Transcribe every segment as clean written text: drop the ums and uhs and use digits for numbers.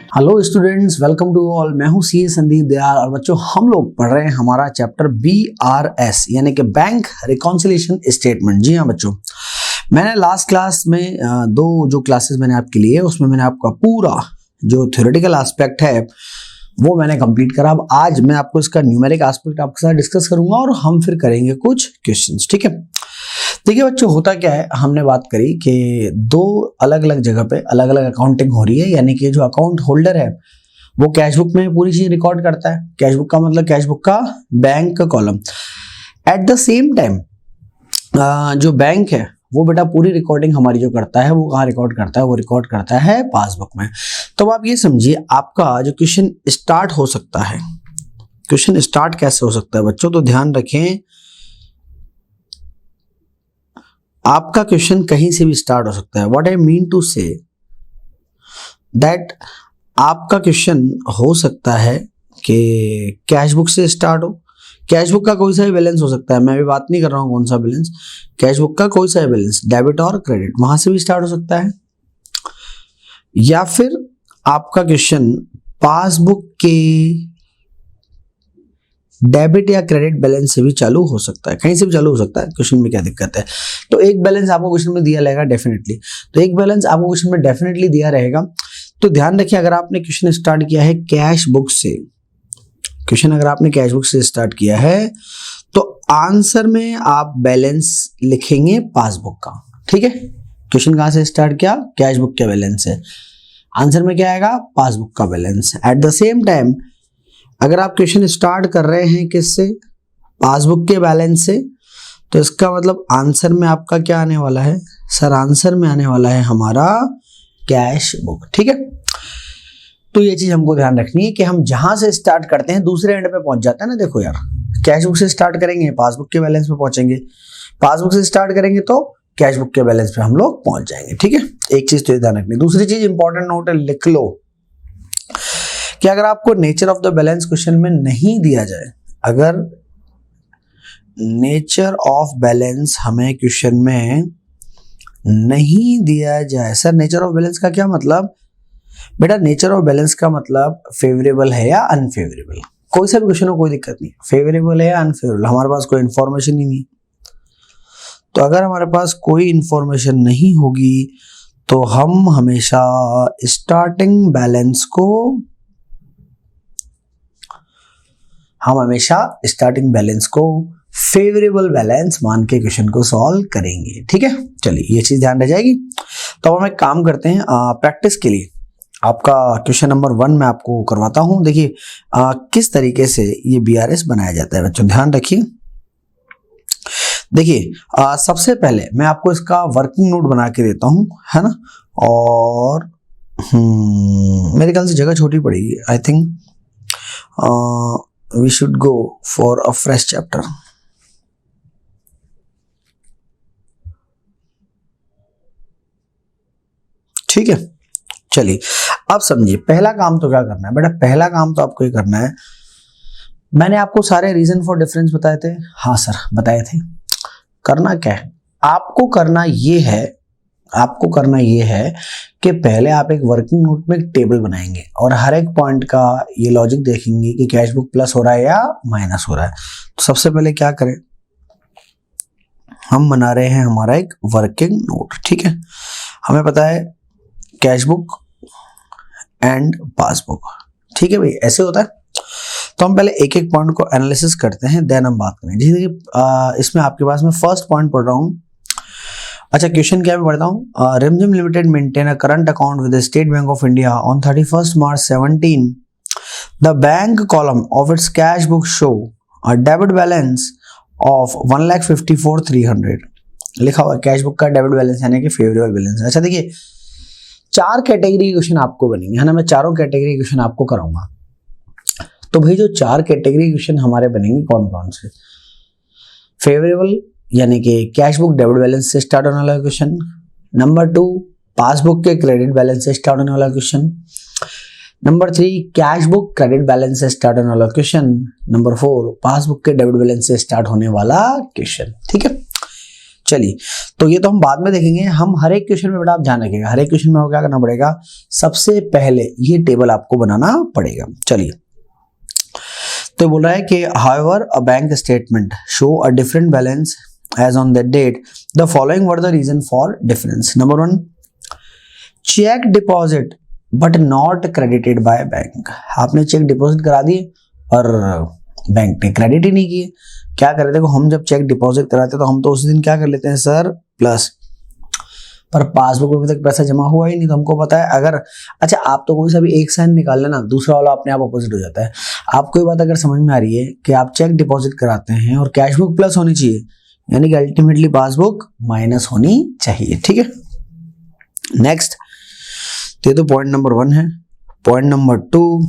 Hello students, welcome to all. मैं हूं CA Sandeep Dayal और बच्चों हम लोग पढ़ रहे हैं हमारा चैप्टर BRS यानी कि बैंक रिकॉन्सिलिएशन स्टेटमेंट। जी हाँ बच्चों, मैंने लास्ट क्लास में दो जो क्लासेस मैंने आपके लिए उसमें मैंने आपका पूरा जो थ्योरेटिकल एस्पेक्ट है वो मैंने कंप्लीट करा। अब आज मैं आपको इसका न्यूमेरिक एस्पेक्ट आपके साथ डिस्कस करूंगा और हम फिर करेंगे कुछ क्वेश्चंस। ठीक है, देखिए बच्चों, होता क्या है, हमने बात करी कि दो अलग अलग जगह पे अलग अलग अकाउंटिंग हो रही है, यानी कि जो अकाउंट होल्डर है वो कैश बुक में पूरी चीज रिकॉर्ड करता है। कैश बुक का मतलब कैश बुक का बैंक का column. At the same time जो बैंक है वो बेटा पूरी रिकॉर्डिंग हमारी जो करता है वो कहाँ रिकॉर्ड करता है, वो रिकॉर्ड करता है पासबुक में। तो आप ये समझिए, आपका जो क्वेश्चन स्टार्ट हो सकता है, क्वेश्चन स्टार्ट कैसे हो सकता है बच्चों, तो ध्यान रखें, आपका क्वेश्चन कहीं से भी स्टार्ट हो सकता है। What I mean to say that आपका क्वेश्चन हो सकता है कि कैश बुक से स्टार्ट हो। कैश बुक का कोई सा भी बैलेंस हो सकता है, मैं अभी बात नहीं कर रहा हूं कौन सा बैलेंस, कैश बुक का कोई सा भी बैलेंस, डेबिट और क्रेडिट, वहां से भी स्टार्ट हो सकता है। या फिर आपका क्वेश्चन पासबुक के डेबिट या क्रेडिट बैलेंस से भी चालू हो सकता है, कहीं से भी चालू हो सकता है। क्वेश्चन में क्या दिक्कत है, तो एक बैलेंस आपको क्वेश्चन में दिया रहेगा डेफिनेटली, तो एक बैलेंस आपको क्वेश्चन में डेफिनेटली दिया रहेगा। तो ध्यान रखिए, अगर आपने क्वेश्चन स्टार्ट किया है कैश बुक से, क्वेश्चन अगर आपने कैश बुक से स्टार्ट किया है तो आंसर में आप बैलेंस लिखेंगे पासबुक का। ठीक है, क्वेश्चन कहां से स्टार्ट किया, कैश बुक के बैलेंस से, आंसर में क्या आएगा, पासबुक का balance. At the same time अगर आप क्वेश्चन स्टार्ट कर रहे हैं किससे, पासबुक के बैलेंस से, तो इसका मतलब आंसर में आपका क्या आने वाला है सर, आंसर में आने वाला है हमारा कैश बुक। ठीक है, तो ये चीज हमको ध्यान रखनी है कि हम जहां से स्टार्ट करते हैं दूसरे एंड पे पहुंच जाते हैं ना। देखो यार, कैश बुक से स्टार्ट करेंगे पासबुक के बैलेंस पे पहुंचेंगे, पासबुक से स्टार्ट करेंगे तो कैश बुक के बैलेंस पे हम लोग पहुंच जाएंगे। ठीक है, एक चीज तो ये ध्यान रखनी। दूसरी चीज इंपॉर्टेंट नोट है, लिख लो कि अगर आपको nature of the balance question में नहीं दिया जाए, अगर नेचर ऑफ बैलेंस हमें क्वेश्चन में नहीं दिया जाए, सर नेचर ऑफ बैलेंस का क्या मतलब, बेटा नेचर ऑफ बैलेंस का मतलब फेवरेबल है या अनफेवरेबल, कोई सा भी क्वेश्चन हो कोई दिक्कत नहीं, फेवरेबल है या अनफेवरेबल, हमारे पास कोई इंफॉर्मेशन ही नहीं। तो अगर हमारे पास कोई इंफॉर्मेशन नहीं होगी तो हम हमेशा स्टार्टिंग बैलेंस को फेवरेबल बैलेंस मान के क्वेश्चन को सॉल्व करेंगे। ठीक है, चलिए ये चीज ध्यान रह जाएगी। तो हम एक काम करते हैं, प्रैक्टिस के लिए आपका क्वेश्चन नंबर 1 मैं आपको करवाता हूं। देखिए किस तरीके से ये BRS बनाया जाता है बच्चों, ध्यान रखिए। देखिए सबसे पहले मैं आपको इसका वर्किंग नोट बना के देता हूं, है ना, और मेरे ख्याल से जगह छोटी पड़ेगी, I think we should go for a fresh chapter। ठीक है, चलिए अब समझिए पहला काम तो क्या करना है बेटा, पहला काम तो आपको ये करना है, मैंने आपको सारे रीजन फॉर डिफरेंस बताए थे, हाँ सर बताए थे। करना क्या है, आपको करना ये है कि पहले आप एक वर्किंग नोट में एक टेबल बनाएंगे और हर एक पॉइंट का ये लॉजिक देखेंगे कि कैश बुक प्लस हो रहा है या माइनस हो रहा है। तो सबसे पहले क्या करें, हम बना रहे हैं हमारा एक वर्किंग नोट। ठीक है, हमें पता है कैश बुक एंड पासबुक, ठीक है भाई, ऐसे होता है। तो हम पहले एक एक पॉइंट को एनालिसिस करते हैं, देन हम बात करेंगे। जैसे कि इसमें आपके पास मैं फर्स्ट पॉइंट पढ़ रहा हूं। अच्छा, क्वेश्चन क्या मैं पढ़ता हूँ, रिमझिम limited maintain a current account with state bank of India on 31 March 17। The bank column of its cash book show a debit balance of 1,54,300। लिखा हुआ कैश बुक का डेबिट बैलेंस यानी कि फेवरेबल बैलेंस। अच्छा देखिए, 4 कैटेगरी क्वेश्चन आपको बनेंगे, है ना, मैं चारों कैटेगरी क्वेश्चन आपको कराऊंगा। तो भाई जो 4 कैटेगरी क्वेश्चन हमारे बनेंगे कौन कौन से, फेवरेबल यानी कि कैश बुक डेबिट बैलेंस से स्टार्ट होने वाला क्वेश्चन, नंबर 2 पासबुक के क्रेडिट बैलेंस से स्टार्ट होने वाला question, number 3 cash book credit balance से स्टार्ट होने वाला क्वेश्चन, नंबर 4 पासबुक के डेबिट बैलेंस से स्टार्ट होने वाला क्वेश्चन। ठीक है, चलिए, तो ये तो हम बाद में देखेंगे। हम हर एक क्वेश्चन में बेटा आप ध्यान रखिएगा, हर एक क्वेश्चन में क्या करना पड़ेगा, सबसे पहले ये टेबल आपको बनाना पड़ेगा। चलिए, तो बोल रहा है कि however a bank statement show a different balance as on that date, the following were the reason for difference. Number 1, cheque deposit but not credited by bank. आपने चेक डिपॉजिट करा दिए और बैंक ने क्रेडिट ही नहीं किए। क्या करे, देखो हम जब चेक डिपॉजिट कराते तो हम तो उस दिन क्या कर लेते हैं सर, प्लस, पर पासबुक में अभी तक पैसा जमा हुआ ही नहीं, तो हमको पता है अगर, अच्छा आप तो कोई सा भी एक साइन निकाल लेना, दूसरा वाला अपने आप अपोजिट हो जाता है। आपको ये बात अगर समझ में आ रही है कि आप चेक डिपॉजिट कराते हैं और कैश बुक प्लस होनी चाहिए, यानी कि अल्टीमेटली पासबुक माइनस होनी चाहिए, ठीक है। नेक्स्ट, ये तो पॉइंट नंबर 1 है। Point number 2,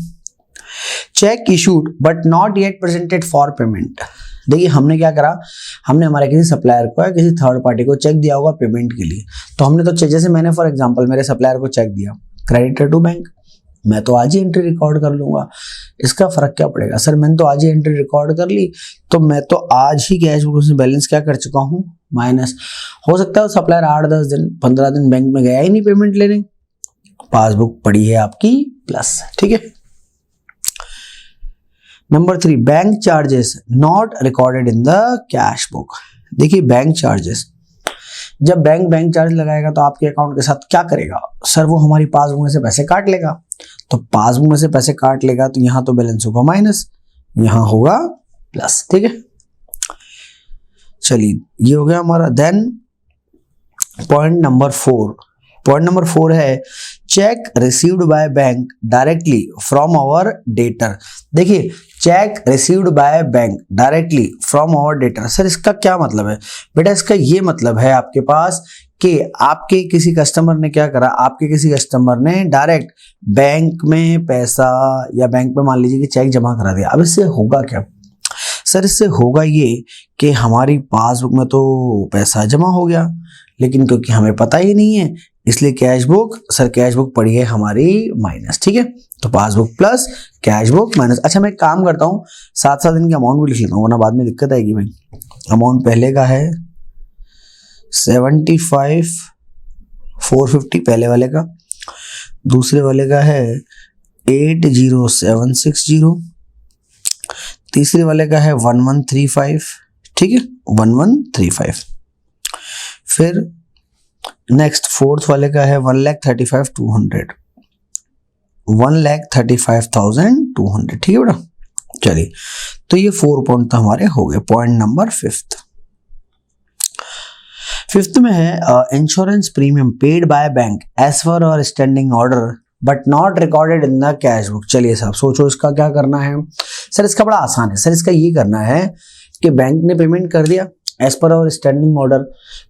cheque issued but not yet presented for payment. देखिए हमने क्या करा, हमने हमारे किसी सप्लायर को या किसी थर्ड पार्टी को चेक दिया होगा पेमेंट के लिए, तो हमने तो जैसे मैंने फॉर एग्जांपल मेरे सप्लायर को चेक दिया क्रेडिटेड टू बैंक, मैं तो आज ही एंट्री रिकॉर्ड कर लूंगा। इसका फर्क क्या पड़ेगा सर, मैंने तो आज ही एंट्री रिकॉर्ड कर ली, तो मैं तो आज ही कैश बुक से बैलेंस क्या कर चुका हूँ, माइनस। हो सकता है सप्लायर 8-10 दिन 15 दिन बैंक में गया ही नहीं पेमेंट लेने, पासबुक पड़ी है आपकी प्लस, ठीक है। Number 3, bank charges not recorded in the cash book. देखिए बैंक चार्जेस, जब बैंक चार्ज लगाएगा तो आपके अकाउंट के साथ क्या करेगा सर, वो हमारी पासबुक में से पैसे काट लेगा। तो पासबुक में से पैसे काट लेगा तो यहां तो बैलेंस होगा माइनस, यहां होगा प्लस, ठीक है। चलिए ये हो गया हमारा। Then point number 4, point number 4 है cheque received by bank directly from our debtor. देखिए cheque received by bank directly from our debtor, sir इसका क्या मतलब है बेटा, इसका ये मतलब है आपके पास कि आपके किसी कस्टमर ने क्या करा, आपके किसी कस्टमर ने डायरेक्ट बैंक में पैसा या बैंक में मान लीजिए कि चेक जमा करा दिया। अब इससे होगा क्या सर, इससे होगा ये कि हमारी पासबुक में तो पैसा जमा हो गया, लेकिन क्योंकि हमें पता ही नहीं है इसलिए cash book, sir cash book पड़ी है हमारी माइनस, ठीक है। तो passbook plus cash book minus. अच्छा मैं एक काम करता हूँ, 7-7 दिन की अमाउंट भी लिख लेता हूँ वरना बाद में दिक्कत आएगी भाई। अमाउंट पहले का है 75,450 पहले वाले का, दूसरे वाले का है 80,760, तीसरे वाले का है 1135, ठीक है 1135। फिर नेक्स्ट फोर्थ वाले का है 1,35,200, 1,35,200, ठीक है बेटा। चलिए तो ये 4 पॉइंट तो हमारे हो गए। पॉइंट नंबर 5th में है insurance premium paid by bank as per और standing order but not recorded in the cash book. चलिए साहब सोचो इसका क्या करना है सर, इसका बड़ा आसान है सर, इसका ये करना है कि बैंक ने पेमेंट कर दिया एज पर और स्टैंडिंग ऑर्डर,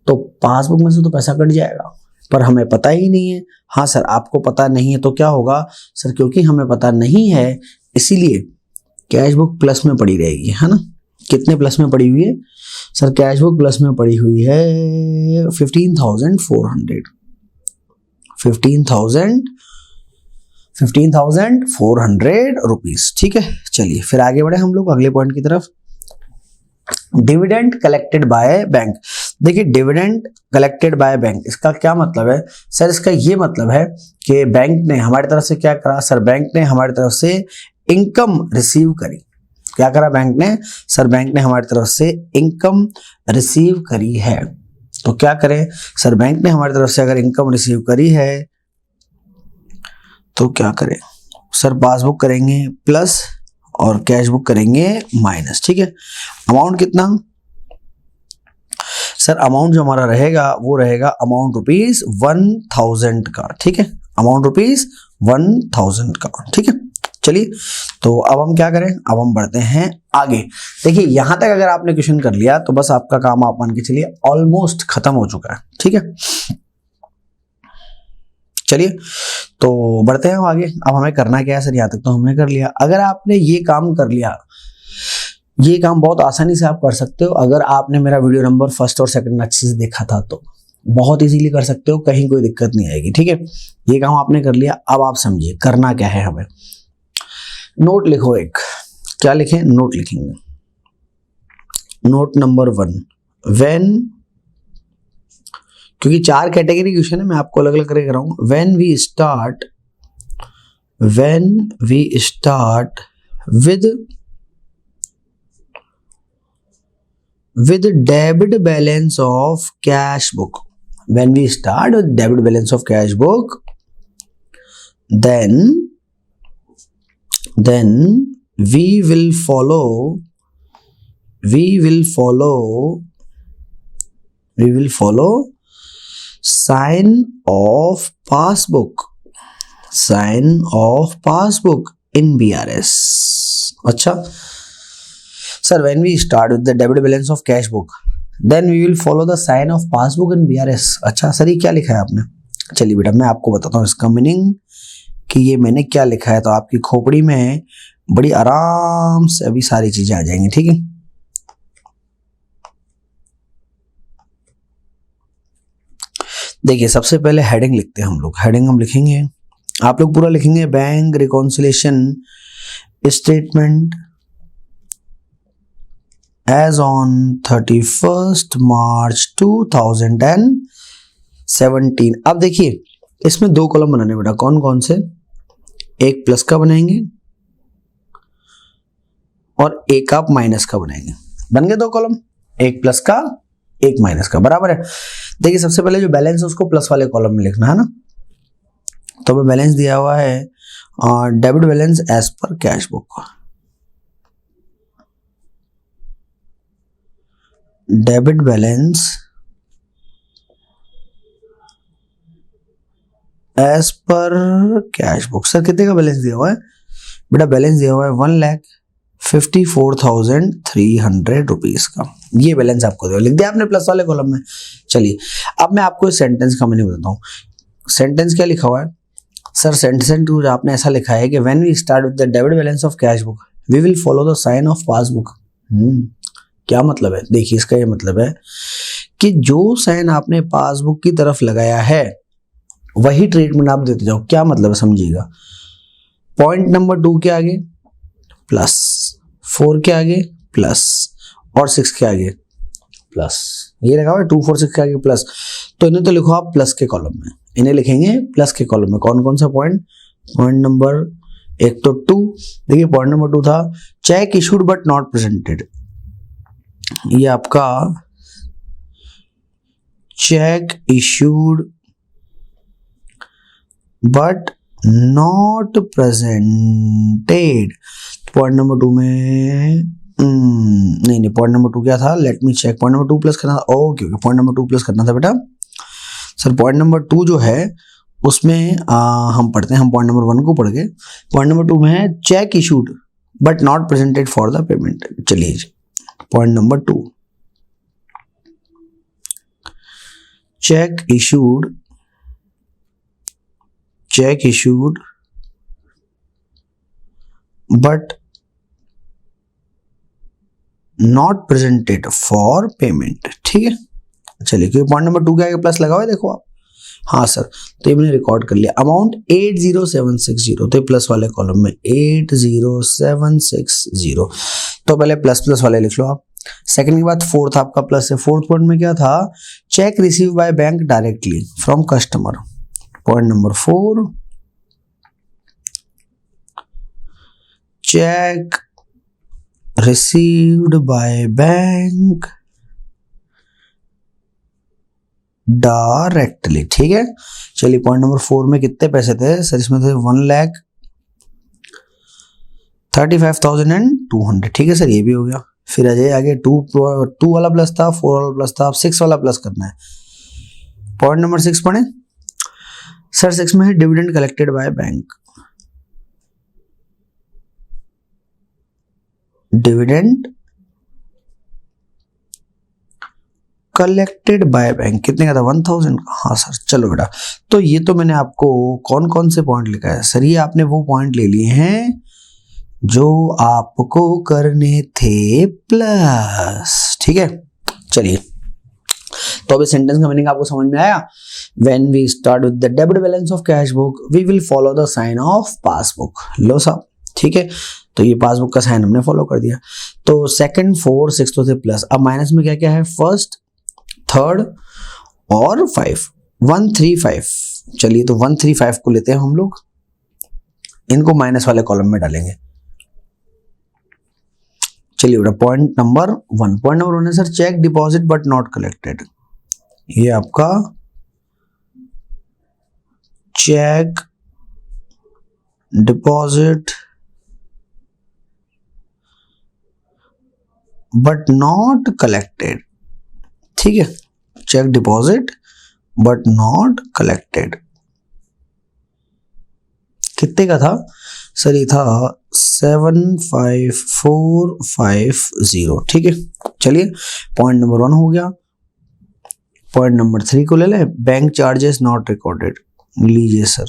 तो पासबुक में से तो पैसा कट जाएगा, पर हमें पता ही नहीं है। हाँ सर आपको पता नहीं है तो क्या होगा सर, क्योंकि हमें पता नहीं है इसीलिए कैश बुक प्लस में पड़ी रहेगी, है ना। कितने प्लस में पड़ी हुई है सर, कैश बुक प्लस में पड़ी हुई है 15,400, 15,400 रुपीज, ठीक है। चलिए फिर आगे बढ़े हम लोग अगले पॉइंट की तरफ। Dividend collected by bank. देखिए डिविडेंड कलेक्टेड बाय बैंक इसका क्या मतलब है सर, इसका ये मतलब है कि बैंक ने हमारी तरफ से क्या करा सर, बैंक ने हमारी तरफ से इनकम रिसीव करी। क्या करा बैंक ने सर, बैंक ने हमारी तरफ से इनकम रिसीव करी है। तो क्या करें सर, बैंक ने हमारी तरफ से अगर इनकम रिसीव करी है तो क्या करें सर, पासबुक करेंगे प्लस और कैश बुक करेंगे माइनस, ठीक है। अमाउंट कितना सर, अमाउंट जो हमारा रहेगा वो रहेगा अमाउंट रुपीज 1,000 का, ठीक है, अमाउंट रुपीज 1,000 का, ठीक है। चलिए तो अब हम क्या करें, अब हम बढ़ते हैं आगे। देखिए यहां तक अगर आपने क्वेश्चन कर लिया तो बस आपका काम आप मान के चलिए ऑलमोस्ट खत्म हो चुका है, ठीक है। चलिए तो बढ़ते हैं आगे। अब हमें करना क्या है सर, यहाँ तक तो हमने कर लिया। अगर आपने ये काम कर लिया, ये काम बहुत आसानी से आप कर सकते हो अगर आपने मेरा वीडियो नंबर 1st और 2nd अच्छे से देखा था तो बहुत इजीली कर सकते हो, कहीं कोई दिक्कत नहीं आएगी, ठीक है। ये काम आपने कर लिया। अब आप समझिए करना क्या है हमें। नोट लिखो एक, क्या लिखें, नोट लिखेंगे। नोट नंबर 1, व्हेन क्योंकि 4 कैटेगरी क्वेश्चन है, मैं आपको अलग अलग करके कर रहा हूं। When we start with debit balance of cash book, when we start with debit balance of cash book, then we will follow sign of passbook in BRS. अच्छा sir, when we start with the debit balance of cash book, then we will follow the sign of passbook in BRS. अच्छा sir, ये क्या लिखा है आपने? चलिए बेटा, मैं आपको बताता हूँ इसका मीनिंग कि ये मैंने क्या लिखा है, तो आपकी खोपड़ी में बड़ी आराम से अभी सारी चीजें आ जाएंगी। ठीक है, देखिए सबसे पहले हेडिंग लिखते हैं हम लोग। हेडिंग हम लिखेंगे, आप लोग पूरा लिखेंगे, bank reconciliation statement as on 31st March 2017। अब देखिए इसमें 2 कॉलम बनाने बेटा, कौन कौन से? एक प्लस का बनाएंगे और एक आप माइनस का बनाएंगे। बन गए 2 कॉलम, एक प्लस का एक माइनस का, बराबर है। देखिए सबसे पहले जो बैलेंस है उसको प्लस वाले कॉलम में लिखना है ना, तो हमें बैलेंस दिया हुआ है debit balance as per cash book, debit balance as per cash book. Sir कितने का बैलेंस दिया हुआ है बेटा? बैलेंस दिया हुआ है 1,54,300 रुपीज का। ये बैलेंस आपको दिया, लिख दिया आपने प्लस वाले कॉलम में। चलिए अब मैं आपको इस सेंटेंस का मीनिंग बताता हूँ। सेंटेंस क्या लिखा हुआ है सर? सेंटेंस आपने ऐसा लिखा है कि when we start with the debit balance of cash book we will follow the sign of passbook. क्या मतलब है? देखिए इसका ये मतलब है कि जो साइन आपने पासबुक की तरफ लगाया है वही ट्रीटमेंट आप देते जाओ। क्या मतलब है समझिएगा। पॉइंट नंबर 2 के आगे प्लस, 4 के आगे प्लस और 6 के आगे प्लस, ये लगा हुआ है 2, 4, 6 के आगे प्लस। तो इन्हें तो लिखो आप प्लस के कॉलम में, इन्हें लिखेंगे प्लस के कॉलम में। कौन कौन सा पॉइंट? पॉइंट नंबर एक तो 2, देखिए पॉइंट नंबर 2 था cheque issued but not presented. ये आपका cheque issued but not presented. Point number 2 में नहीं, पॉइंट नंबर 2 क्या था? Let me check. Point number 2 plus करना था। ओके, पॉइंट नंबर 2 प्लस करना था बेटा। सर पॉइंट नंबर 2 जो है उसमें हम पढ़ते हैं, हम पॉइंट नंबर 1 को पढ़ गए। पॉइंट नंबर 2 में है cheque issued but not presented for the payment. चलिए point number 2, cheque issued but not presented for payment. ठीक है, चलिए क्योंकि पॉइंट नंबर 2 के आगे प्लस लगा हुआ है, देखो आप। हाँ सर, तो ये मैंने रिकॉर्ड कर लिया। अमाउंट 80760, तो प्लस वाले कॉलम में 80760, तो पहले प्लस प्लस वाले लिख लो आप। सेकंड के बाद फोर्थ आपका प्लस है। फोर्थ पॉइंट में क्या था? Check receive by bank directly from customer. Point number 4, check received by bank directly. ठीक है, चलिए पॉइंट नंबर 4 में कितने पैसे थे सर? इसमें थे 1,35,200। ठीक है सर, ये भी हो गया। फिर आ जाइए आगे, 2 वाला प्लस था, 4 वाला प्लस था, अब 6 वाला प्लस करना है। पॉइंट नंबर 6 पढ़े सर। 6 में है dividend collected by bank. Dividend collected by bank कितने का था? 1,000। हाँ सर, चलो बेटा, तो ये तो मैंने आपको कौन कौन से पॉइंट लिखा है सर? ये आपने वो पॉइंट ले लिए हैं जो आपको करने थे प्लस। ठीक है, चलिए तो अब इस सेंटेंस का मीनिंग आपको समझ में आया। When we start with the debit balance of cash book we will follow the sign of passbook. लो साहब, ठीक है, तो ये पासबुक का साइन हमने फॉलो कर दिया। तो सेकंड, 4, 6 तो थे प्लस। अब माइनस में क्या क्या है? फर्स्ट, थर्ड और 5, 135। चलिए तो 135 को लेते हैं हम लोग, इनको माइनस वाले कॉलम में डालेंगे। चलिए बेटा पॉइंट नंबर 1 है sir cheque deposit but not collected. ये आपका cheque deposit but not collected, ठीक है, cheque deposit but not collected कितने का था सर? ये था 75450, ठीक है। चलिए पॉइंट नंबर 1 हो गया। पॉइंट नंबर 3 को ले लें, बैंक चार्जेस नॉट रिकॉर्डेड। लीजिए sir,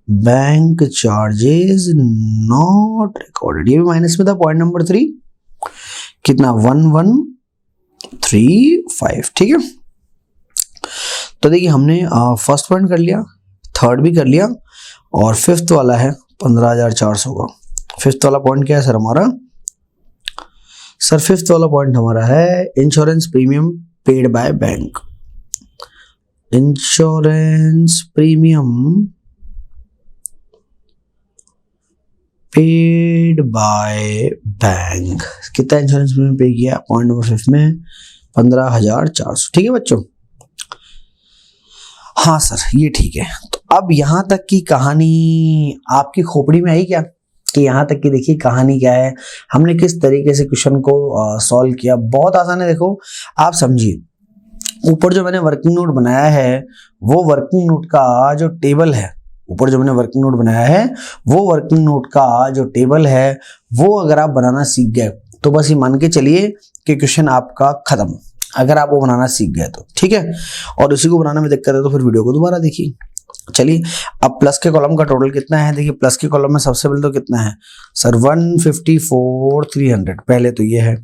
bank charges not recorded, ये भी माइनस में था। पॉइंट नंबर 3 कितना? 1135, ठीक है। तो देखिए हमने फर्स्ट पॉइंट कर लिया, थर्ड भी कर लिया, और फिफ्थ वाला है 15,400 का। फिफ्थ वाला पॉइंट क्या है सर हमारा? सर फिफ्थ वाला पॉइंट हमारा है insurance premium paid by bank. Insurance premium paid by bank, कितना इंश्योरेंस प्रीमियम पे किया? पॉइंट नंबर 5 में 15,400, ठीक है बच्चों। हाँ सर ये ठीक है। तो अब यहां तक की कहानी आपकी खोपड़ी में आई क्या? कि यहां तक की देखिए कहानी क्या है, हमने किस तरीके से क्वेश्चन को सॉल्व किया। बहुत आसान है, देखो आप समझिए। ऊपर जो मैंने वर्किंग नोट बनाया है वो वर्किंग नोट का जो टेबल है, ऊपर जो मैंने वर्किंग नोट बनाया है वो वर्किंग नोट का जो टेबल है वो अगर आप बनाना सीख गए तो बस ये मान के चलिए कि क्वेश्चन आपका खत्म, अगर आप वो बनाना सीख गए तो, ठीक है। और उसी को बनाने में दिक्कत है तो फिर वीडियो को दोबारा देखिए। चलिए अब प्लस के कॉलम का टोटल कितना है? देखिए प्लस के कॉलम में सबसे पहले तो कितना है सर? 154,300, पहले तो ये है,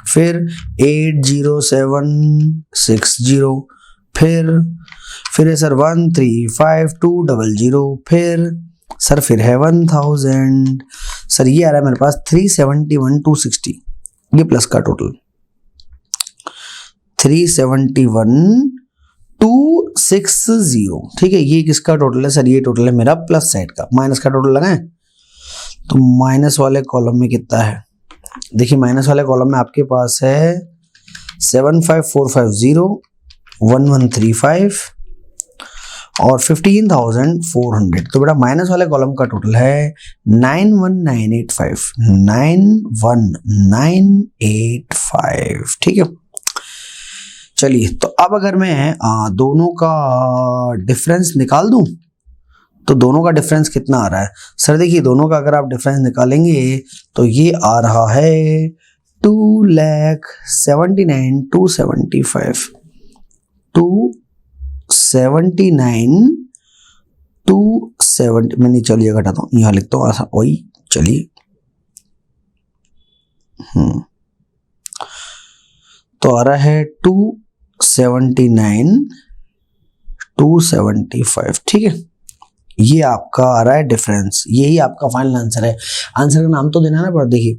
फिर 80760, फिर है सर 135,200, फिर है 1000, सर ये आ रहा है मेरे पास 371,260, ये प्लस का टोटल 371,260, ठीक है। ये किसका टोटल है सर? ये टोटल है मेरा प्लस साइड का। माइनस का टोटल लगाएं तो माइनस वाले कॉलम में कितना है? देखिए माइनस वाले कॉलम में आपके पास है 75450, 1135 और 15,400। तो बेटा माइनस वाले कॉलम का टोटल है 91,985, 91,985, ठीक है। चलिए तो अब अगर मैं दोनों का डिफरेंस निकाल दूं तो दोनों का डिफरेंस कितना आ रहा है सर? देखिए दोनों का अगर आप डिफरेंस निकालेंगे तो ये आ रहा है 2,79,275, 279,270। मैं नहीं, चलिए घटाता हूँ, यहाँ लिखता हूँ वही, चलिए तो आ रहा है 279,275, ठीक है। ये आपका आ रहा है डिफरेंस, यही आपका फाइनल आंसर है। आंसर का नाम तो देना ना, पर देखिए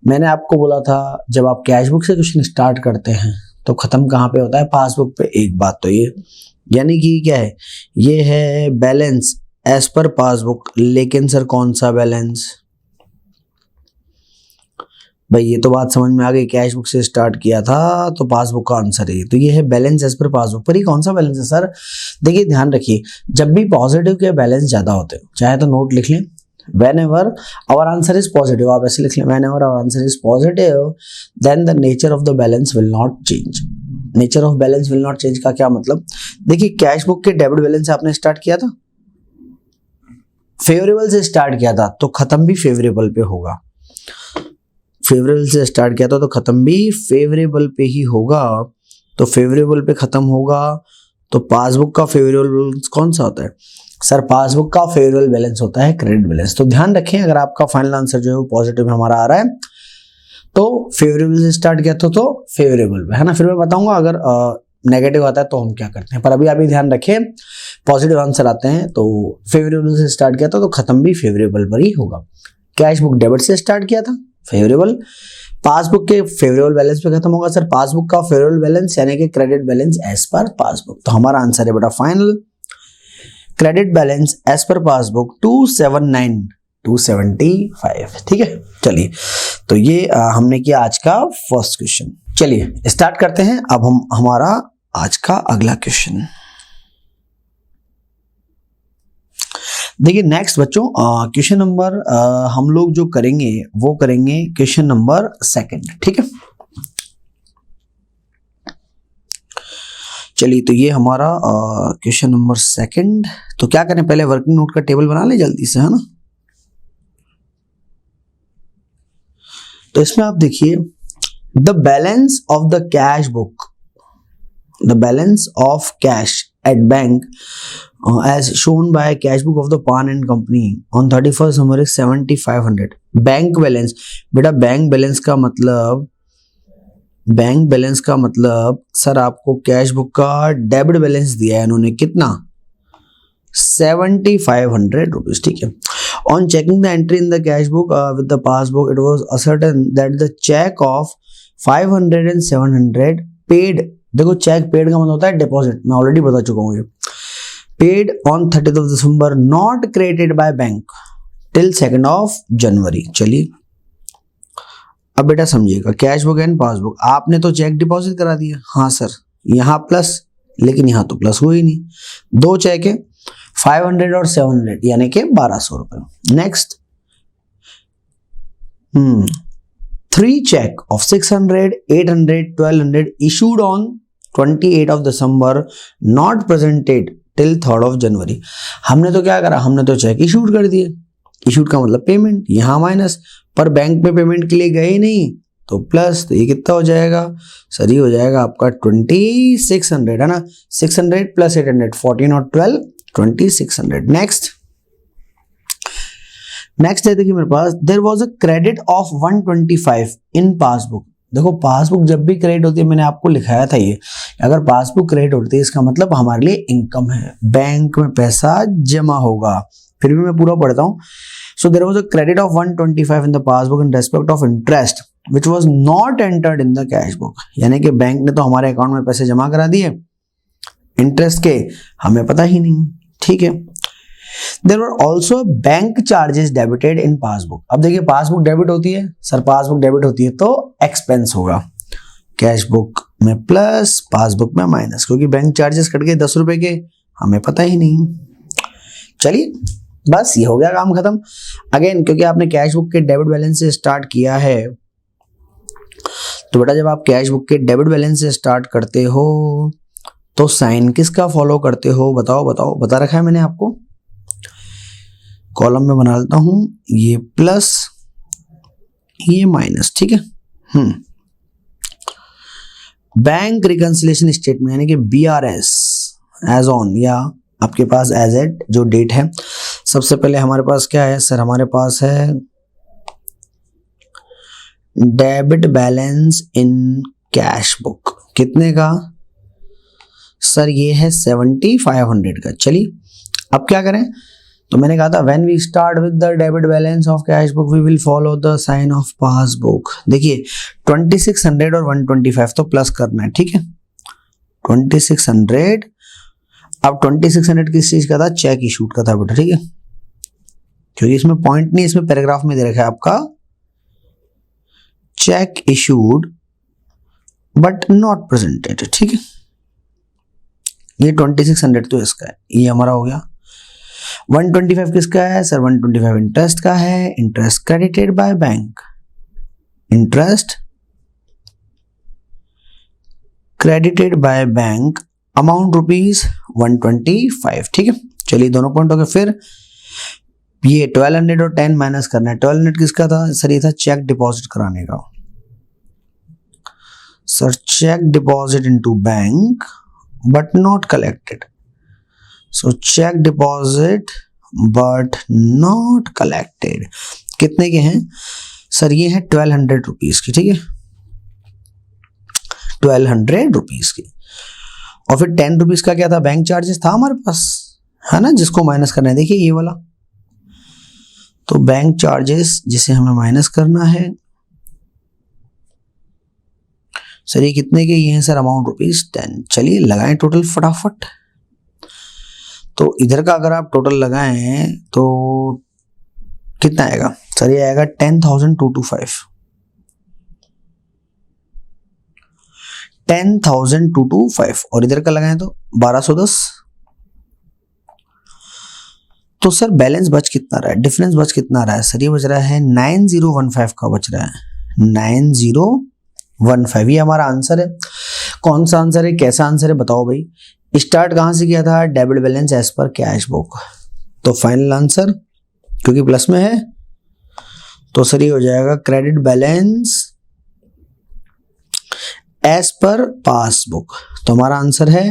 मैंने आपको बोला था जब आप कैश बुक से क्वेश्चन स्टार्ट करते हैं तो खत्म कहाँ पे होता है? पासबुक पे। एक बात तो ये, यानी कि क्या है, ये है बैलेंस एज पर पासबुक, लेकिन सर कौन सा बैलेंस? भाई ये तो बात समझ में आ गई, कैश बुक से स्टार्ट किया था तो पासबुक का आंसर है, तो ये है बैलेंस एज पर पासबुक। पर ये कौन सा बैलेंस है सर? देखिए ध्यान रखिए, जब भी पॉजिटिव के बैलेंस ज्यादा होते हैं, चाहे तो नोट लिख लें, whenever our answer is positive, आप ऐसे लिख लें, whenever our answer is positive then the nature of the balance will not change। Nature of balance will not change का क्या मतलब? देखिए कैश बुक के डेबिट बैलेंस से आपने स्टार्ट किया था, फेवरेबल से स्टार्ट किया था तो खत्म भी फेवरेबल पे होगा। फेवरेबल से स्टार्ट किया था तो खत्म भी फेवरेबल पे ही होगा, तो फेवरेबल पे खत्म होगा। तो पासबुक का फेवरेबल बैलेंस कौन सा होता है सर? पासबुक का फेवरेबल बैलेंस होता है क्रेडिट बैलेंस। तो ध्यान रखें, अगर आपका फाइनल आंसर जो है वो पॉजिटिव हमारा आ रहा है तो फेवरेबल से स्टार्ट किया था तो फेवरेबल पे है ना। फिर मैं बताऊंगा अगर नेगेटिव आता है तो हम क्या करते हैं, पर अभी आप ध्यान रखें पॉजिटिव आंसर आते हैं तो फेवरेबल से स्टार्ट किया था तो खत्म भी फेवरेबल पर ही होगा। कैश बुक डेबिट से स्टार्ट किया था फेवरेबल, पासबुक के फेवरेबल बैलेंस पे खत्म होगा। सर पासबुक का फेवरेबल बैलेंस यानी कि credit balance as per passbook. तो हमारा आंसर है बेटा final credit balance as per passbook 275। ठीक है, चलिए तो ये हमने किया आज का फर्स्ट क्वेश्चन। चलिए स्टार्ट करते हैं अब हम हमारा आज का अगला क्वेश्चन। देखिए नेक्स्ट बच्चों क्वेश्चन नंबर हम लोग जो करेंगे वो करेंगे क्वेश्चन नंबर सेकंड। ठीक है, चलिए तो ये हमारा क्वेश्चन नंबर सेकंड। तो क्या करें, पहले वर्किंग नोट का टेबल बना ले जल्दी से, है ना। तो इसमें आप देखिए the balance of the cash book, the balance of cash at bank as shown by cash book of the Pan and Company on 31st December is 7500। Bank balance, बेटा बैंक बैलेंस का मतलब सर आपको cash book का debit balance दिया है इन्होंने, कितना 7500 rupees. ठीक है, on checking the entry in the cash book with the passbook it was ascertained that the cheque of 500 and 700 paid. देखो चेक पेड का मतलब होता है डिपॉजिट, मैं ऑलरेडी बता चुका हूं ये। Paid on 30th of December not credited by bank till 2nd of January। चलिए अब बेटा समझिएगा, कैश बुक एंड पासबुक आपने तो चेक डिपॉजिट करा दिया, हाँ सर यहां प्लस, लेकिन यहां तो प्लस हुआ ही नहीं। दो चेक है 500 और 700 यानी कि 1200 रुपए। Next 3 check of 600, 800, 1200 issued on 28th of December not presented till 3rd of January। हमने तो क्या करा, हमने तो चेक इशूड कर दिए। इशूड का मतलब पेमेंट, यहां माइनस, पर बैंक में पेमेंट के लिए गए नहीं तो प्लस। तो ये कितना हो जाएगा सर, ये हो जाएगा आपका 2600, है ना। 600 प्लस 800 14 और 12 2600। नेक्स्ट है देखिए मेरे पास there was a credit of 125 in passbook. देखो पासबुक जब भी क्रेडिट होती है, मैंने आपको लिखाया था ये, अगर पासबुक क्रेडिट होती है इसका मतलब हमारे लिए इनकम है, बैंक में पैसा जमा होगा। फिर भी मैं पूरा पढ़ता हूँ। So there was a credit of 125 in the passbook in respect of interest which was not entered in the cash book. यानी कि बैंक ने तो हमारे अकाउंट में पैसे जमा करा दिए, इंटरेस्ट के हमें पता ही नहीं। ठीक है, There were also bank charges debited in passbook. अब देखिए पासबुक डेबिट होती है सर, पासबुक डेबिट होती है तो एक्सपेंस होगा, कैश बुक में प्लस पासबुक में माइनस, क्योंकि बैंक चार्जेस कट गए 10 रुपए के, हमें पता ही नहीं। चलिए बस ये हो गया काम खत्म। अगेन क्योंकि आपने कैश बुक के डेबिट बैलेंस से स्टार्ट किया है, तो बेटा जब आप कैश बुक के डेबिट बैलेंस से स्टार्ट करते हो तो साइन किसका फॉलो करते हो, बताओ। बता रखा है मैंने आपको, कॉलम में बना लेता हूं, ये प्लस ये माइनस। ठीक है, बैंक रिकंसिलिएशन स्टेटमेंट यानी कि BRS एज ऑन, या आपके पास एज एट जो डेट है। सबसे पहले हमारे पास क्या है सर, हमारे पास है debit balance in cash book, कितने का सर, ये है 7500 का। चलिए अब क्या करें, तो मैंने कहा था when we start with the debit balance of cash book we will follow the sign of passbook. देखिए 2600 और 125 तो प्लस करना है। ठीक है, 2600, अब 2600 किस चीज का था, चेक इशूड का था बेटा। ठीक है, क्योंकि इसमें पॉइंट नहीं, इसमें पैराग्राफ में दे रखा है आपका cheque issued but not presented. ठीक है, ये 2600 तो इसका है, ये हमारा हो गया। 125 किसका है सर, 125 इंटरेस्ट का है, interest credited by bank, interest credited by bank, amount rupees 125। ठीक है, चलिए दोनों पॉइंट हो गए। फिर ये 1200 और 10 माइनस करना है। 1200 किसका था सर, ये था चेक डिपॉजिट कराने का sir, cheque deposit into bank but not collected, so cheque deposit but not collected. कितने के हैं सर, ये है 1200 रुपीज की। ठीक है, 1200 रुपीज की। और फिर 10 रुपीज का क्या था, बैंक चार्जेस था हमारे पास, है ना, जिसको माइनस करना है। देखिए ये वाला, तो बैंक चार्जेस जिसे हमें माइनस करना है सर ये कितने के ये हैं सर? अमाउंट ₹10। चलिए लगाएं टोटल फटाफट। तो इधर का अगर आप टोटल लगाएं तो कितना आएगा सर? ये आएगा 10,225। 10,225 और इधर का लगाएं तो 1210। तो सर बैलेंस बच कितना रहा है? डिफरेंस बच कितना रहा है सर? ये बच रहा है 9015 का बच रहा है 9015। ये हमारा आंसर है। कौन सा आंसर है, कैसा आंसर है बताओ भाई। स्टार्ट कहां से किया था? Debit balance as per cash book. तो फाइनल आंसर क्योंकि प्लस में है तो सर ये हो जाएगा credit balance as per passbook. तो हमारा आंसर है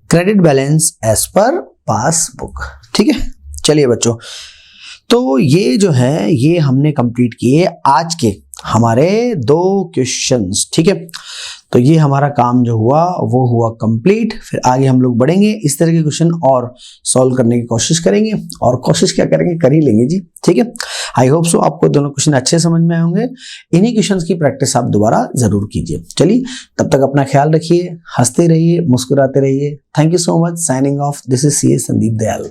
credit balance as per passbook. ठीक है, चलिए बच्चों, तो ये जो है ये हमने कंप्लीट किए आज के हमारे 2 क्वेश्चंस। ठीक है, तो ये हमारा काम जो हुआ वो हुआ कंप्लीट। फिर आगे हम लोग बढ़ेंगे, इस तरह के क्वेश्चन और सॉल्व करने की कोशिश करेंगे, और कोशिश क्या करेंगे, कर ही लेंगे जी। ठीक है, आई होप सो आपको दोनों क्वेश्चन अच्छे समझ में आए होंगे। इन्हीं क्वेश्चंस की प्रैक्टिस आप दोबारा जरूर कीजिए। चलिए, तब तक अपना ख्याल रखिए, हंसते रहिए, मुस्कुराते रहिए। Thank you so much. Signing off, this is CA Sandeep Dayal.